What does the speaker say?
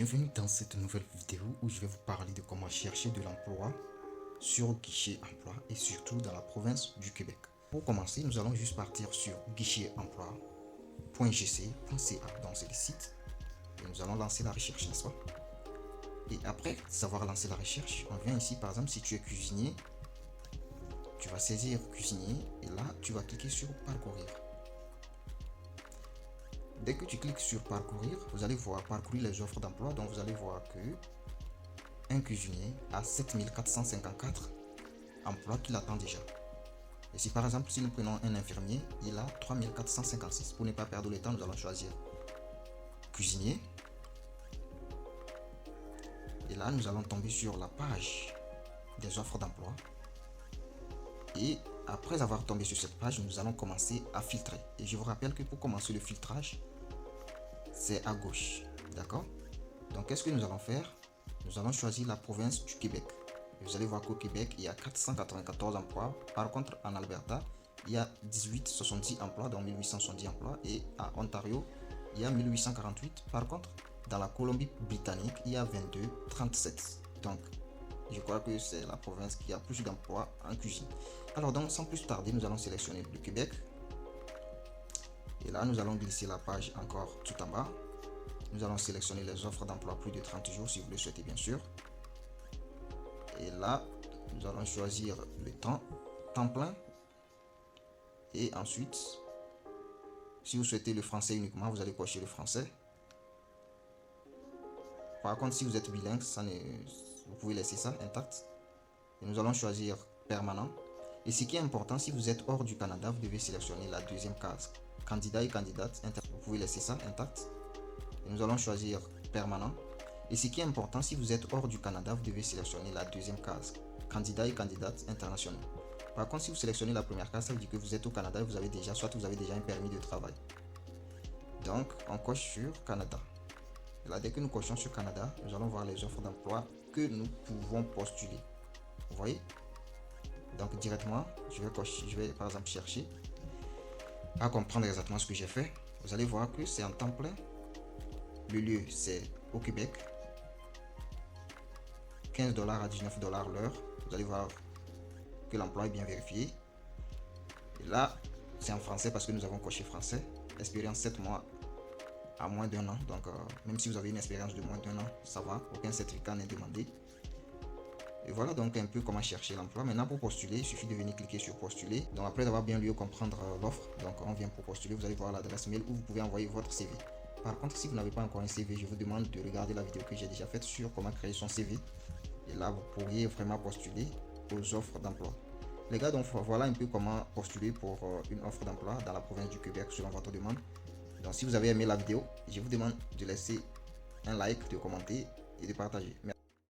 Bienvenue dans cette nouvelle vidéo où je vais vous parler de comment chercher de l'emploi sur Guichet Emploi et surtout dans la province du Québec. Pour commencer, nous allons juste partir sur guichetemploi.gc.ca, donc c'est le site, et nous allons lancer la recherche, n'est-ce pas? Et après savoir lancer la recherche, on vient ici, par exemple, si tu es cuisinier, tu vas saisir cuisinier et là, tu vas cliquer sur parcourir. Dès que tu cliques sur parcourir, vous allez voir parcourir les offres d'emploi. Donc vous allez voir que un cuisinier a 7454 emplois qui l'attendent déjà. Et si par exemple, si nous prenons un infirmier, il a 3456. Pour ne pas perdre le temps, nous allons choisir cuisinier. Et là, nous allons tomber sur la page des offres d'emploi. Et après avoir tombé sur cette page, nous allons commencer à filtrer. Et je vous rappelle que pour commencer le filtrage, c'est à gauche. D'accord? Donc, qu'est-ce que nous allons faire? Nous allons choisir la province du Québec. Et vous allez voir qu'au Québec, il y a 494 emplois. Par contre, en Alberta, il y a 1870 emplois, donc 1870 emplois. Et à Ontario, il y a 1848. Par contre, dans la Colombie-Britannique, il y a 2237. Donc, je crois que c'est la province qui a plus d'emplois en cuisine. Alors, donc, sans plus tarder, nous allons sélectionner le Québec. Et là, nous allons glisser la page encore tout en bas. Nous allons sélectionner les offres d'emploi plus de 30 jours si vous le souhaitez, bien sûr. Et là, nous allons choisir le temps plein. Et ensuite, si vous souhaitez le français uniquement, vous allez cocher le français. Par contre, si vous êtes bilingue, vous pouvez laisser ça intact. Et nous allons choisir permanent. Et ce qui est important, si vous êtes hors du Canada, vous devez sélectionner la deuxième case. Candidat et candidate, vous pouvez laisser ça intact. Et nous allons choisir permanent. Et ce qui est important, si vous êtes hors du Canada, vous devez sélectionner la deuxième case. Candidat et candidate internationaux. Par contre, si vous sélectionnez la première case, ça veut dire que vous êtes au Canada et vous avez déjà un permis de travail. Donc, on coche sur Canada. Et là, dès que nous cochons sur Canada, nous allons voir les offres d'emploi que nous pouvons postuler. Vous voyez? Donc, directement, je vais par exemple chercher à comprendre exactement ce que j'ai fait. Vous allez voir que c'est en temps plein. Le lieu, c'est au Québec. 15 $ à 19 $ l'heure. Vous allez voir que l'emploi est bien vérifié. Et là, c'est en français parce que nous avons coché français. Expérience 7 mois à moins d'un an. Donc, même si vous avez une expérience de moins d'un an, ça va. Aucun certificat n'est demandé. Et voilà donc un peu comment chercher l'emploi. Maintenant, pour postuler, il suffit de venir cliquer sur postuler. Donc, après avoir bien lu comprendre l'offre, donc on vient pour postuler. Vous allez voir l'adresse mail où vous pouvez envoyer votre CV. Par contre, si vous n'avez pas encore un CV, je vous demande de regarder la vidéo que j'ai déjà faite sur comment créer son CV. Et là, vous pourriez vraiment postuler aux offres d'emploi. Les gars, donc voilà un peu comment postuler pour une offre d'emploi dans la province du Québec selon votre demande. Donc si vous avez aimé la vidéo, je vous demande de laisser un like, de commenter et de partager. Merci.